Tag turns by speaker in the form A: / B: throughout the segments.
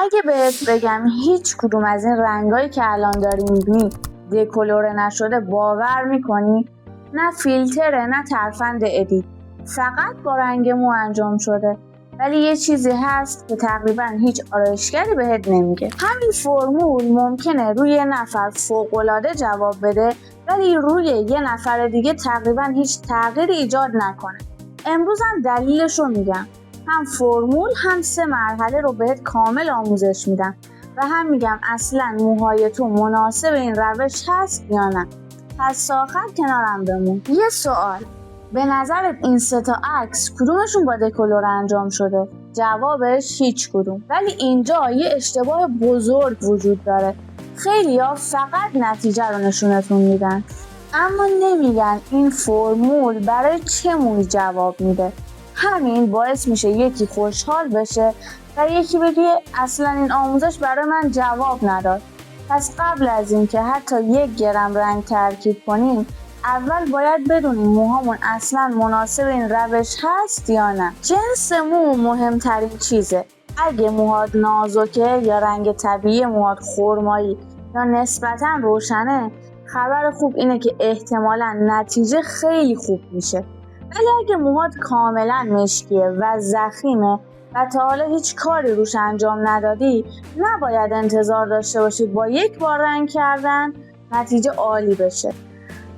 A: اگه بهت بگم هیچ کدوم از این رنگایی که الان داری میبینی دکلوره نشده باور میکنی؟ نه فیلتره نه ترفند ادیت، فقط با رنگ مو انجام شده. ولی یه چیزی هست که تقریبا هیچ آرایشگری بهت نمیگه. همین فرمول ممکنه روی یه نفر فوق‌العاده جواب بده ولی روی یه نفر دیگه تقریبا هیچ تغییری ایجاد نکنه. امروز هم دلیلش رو میگم. هم فرمول هم 3 مرحله رو بهت کامل آموزش میدم و هم میگم اصلا موهای تو مناسب این روش هست یا نه. پس تا آخر کنارم بمون. یه سوال، به نظرت این 3 تا عکس کدومشون با دکلور انجام شده؟ جوابش هیچ کدوم. ولی اینجا یه اشتباه بزرگ وجود داره. خیلیا فقط نتیجه رو نشونتون میدن اما نمیگن این فرمول برای چه موی جواب میده. همین باعث میشه یکی خوشحال بشه و یکی بگه اصلا این آموزش برای من جواب نداد. پس قبل از اینکه حتی 1 گرم رنگ ترکیب کنیم اول باید بدونیم موهامون اصلا مناسب این روش هست یا نه. جنس مو مهمترین چیزه. اگه موهات نازکه یا رنگ طبیعی موهات خرمایی یا نسبتاً روشنه، خبر خوب اینه که احتمالاً نتیجه خیلی خوب میشه. ولی اگه موهات کاملا مشکیه و ضخیمه و تا حالا هیچ کاری روش انجام ندادی، نباید انتظار داشته باشید با 1 بار رنگ کردن نتیجه عالی بشه.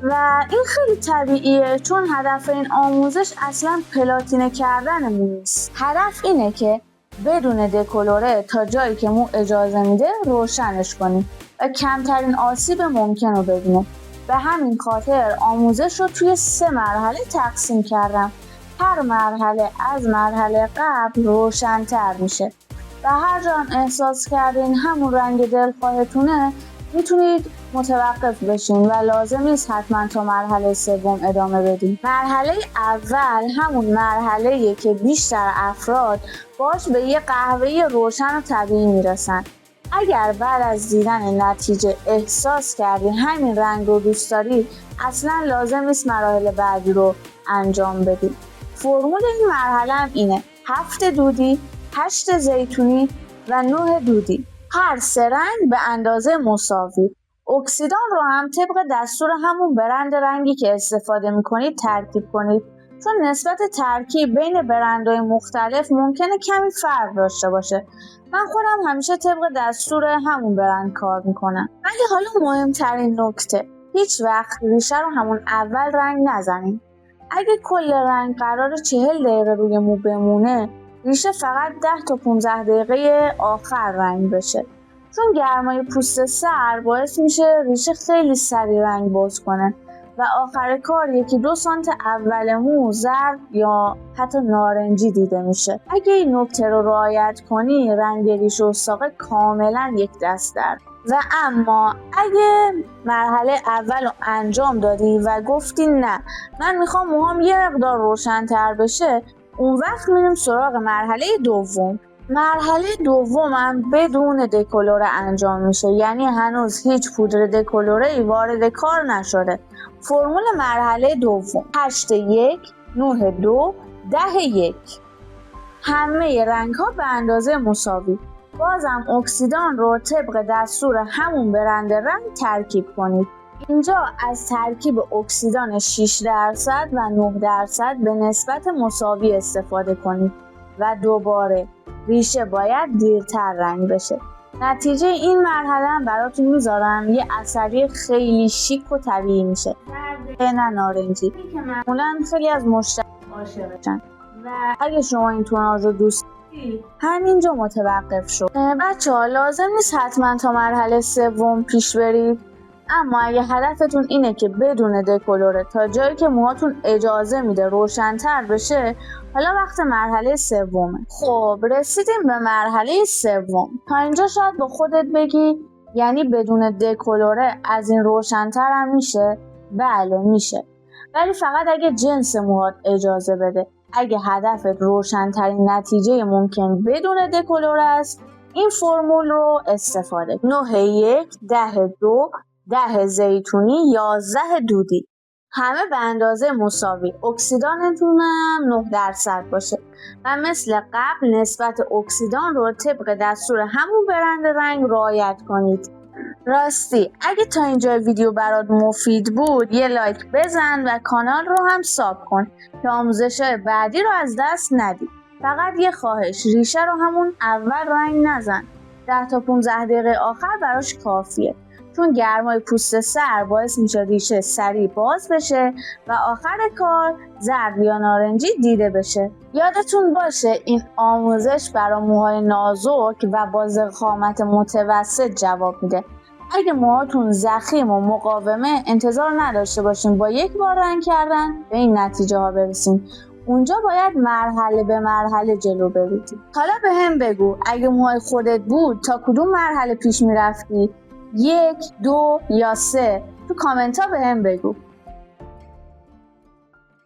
A: و این خیلی طبیعیه چون هدف این آموزش اصلا پلاتینه کردن مو نیست. هدف اینه که بدون دکلوره تا جایی که مو اجازه میده روشنش کنیم و کمترین آسیب ممکن رو ببینه. به همین خاطر آموزش رو توی 3 مرحله تقسیم کردم. هر مرحله از مرحله قبل روشن‌تر میشه و هر جا هم احساس کردین همون رنگ دلخواهتونه میتونید متوقف بشین و لازم نیست حتما تا مرحله 3 ادامه بدین. مرحله اول همون مرحله‌ایه که بیشتر افراد باش به یه قهوه‌ای روشن و طبیعی میرسن. اگر بعد از دیدن نتیجه احساس کردین همین رنگ رو دوست دارید، اصلا لازم نیست مراحل بعدی رو انجام بدید. فرمول این مرحله هم اینه: 7 دودی، 8 زیتونی و 9 دودی. هر 3 رنگ به اندازه مساوی. اکسیدان رو هم طبق دستور همون برند رنگی که استفاده میکنید ترکیب کنید، چون نسبت ترکیب بین برندهای مختلف ممکنه کمی فرق داشته باشه. من خودم همیشه طبق دستور همون برند کار میکنم. ولی حالا مهمترین نکته، هیچ وقت ریشه رو همون اول رنگ نزنید. اگه کل رنگ قرار 40 دقیقه روی مو بمونه، ریشه فقط 10 تا 15 دقیقه آخر رنگ بشه، چون گرمای پوست سر باعث میشه ریشه خیلی سریع رنگ باز کنه و آخر کار 1-2 سانت اول مو زرد یا حتی نارنجی دیده میشه. اگه این نکته رو رعایت کنی رنگ ریشه و ساقه کاملا یک دست در. و اما اگه مرحله اول رو انجام دادی و گفتی نه من میخوام موهام یه مقدار روشن‌تر بشه، اون وقت میریم سراغ مرحله دوم. مرحله دومم بدون دکلوره انجام میشه، یعنی هنوز هیچ پودر دکلوره‌ای وارد کار نشده. فرمول مرحله دوم: 8-1 9-2 10-1. همه رنگ ها به اندازه مساوی. بازم اکسیدان رو طبق دستور همون برند رنگ ترکیب کنید. اینجا از ترکیب اکسیدان 6% و 9% به نسبت مساوی استفاده کنید و دوباره ریشه باید دیرتر رنگ بشه. نتیجه این مرحله هم براتون میذارم، یه عصبی خیلی شیک و طبیعی میشه، نه نارنجی که معمولا خیلی از مشتری عاشقشن. و اگه شما این توناژ رو دوست دارید همینجا متوقف شو. بچه‌ها لازم نیست حتما تا مرحله 3 پیش برید، اما اگه هدفتون اینه که بدون دکلوره تا جایی که موهاتون اجازه میده روشن‌تر بشه، حالا وقت مرحله 3. خب رسیدیم به مرحله 3. تا اینجا شاید با خودت بگی یعنی بدون دکلوره از این روشن‌تر هم میشه؟ بله میشه، ولی فقط اگه جنس موهات اجازه بده. اگه هدفت روشن‌ترین نتیجه ممکن بدون دکلوره است، این فرمول رو استفاده. 9-1 10-2 10 زیتونی 11 دودی. همه به اندازه مساوی. اکسیدانتون هم 9% باشه. و مثل قبل نسبت اکسیدان رو طبق دستور همون برند رنگ رعایت کنید. راستی اگه تا اینجا ویدیو برات مفید بود یه لایک بزن و کانال رو هم ساب کن که آموزش‌های بعدی رو از دست ندی. فقط یه خواهش، ریشه رو همون اول رنگ نزن. 10 تا 15 دقیقه آخر براش کافیه. چون گرمای پوست سر باعث میشه ریشه سریع باز بشه و آخر کار زرد یا نارنجی دیده بشه. یادتون باشه این آموزش برای موهای نازک و با ضخامت متوسط جواب میده. اگه موهاتون ضخیم و مقاومه انتظار نداشته باشین با یک بار رنگ کردن به این نتیجه ها برسین. اونجا باید مرحله به مرحله جلو برید. حالا به هم بگو اگه موهای خودت بود تا کدوم مرحله پیش میرفتی؟ 1، 2 یا 3؟ تو کامنت ها به هم بگو.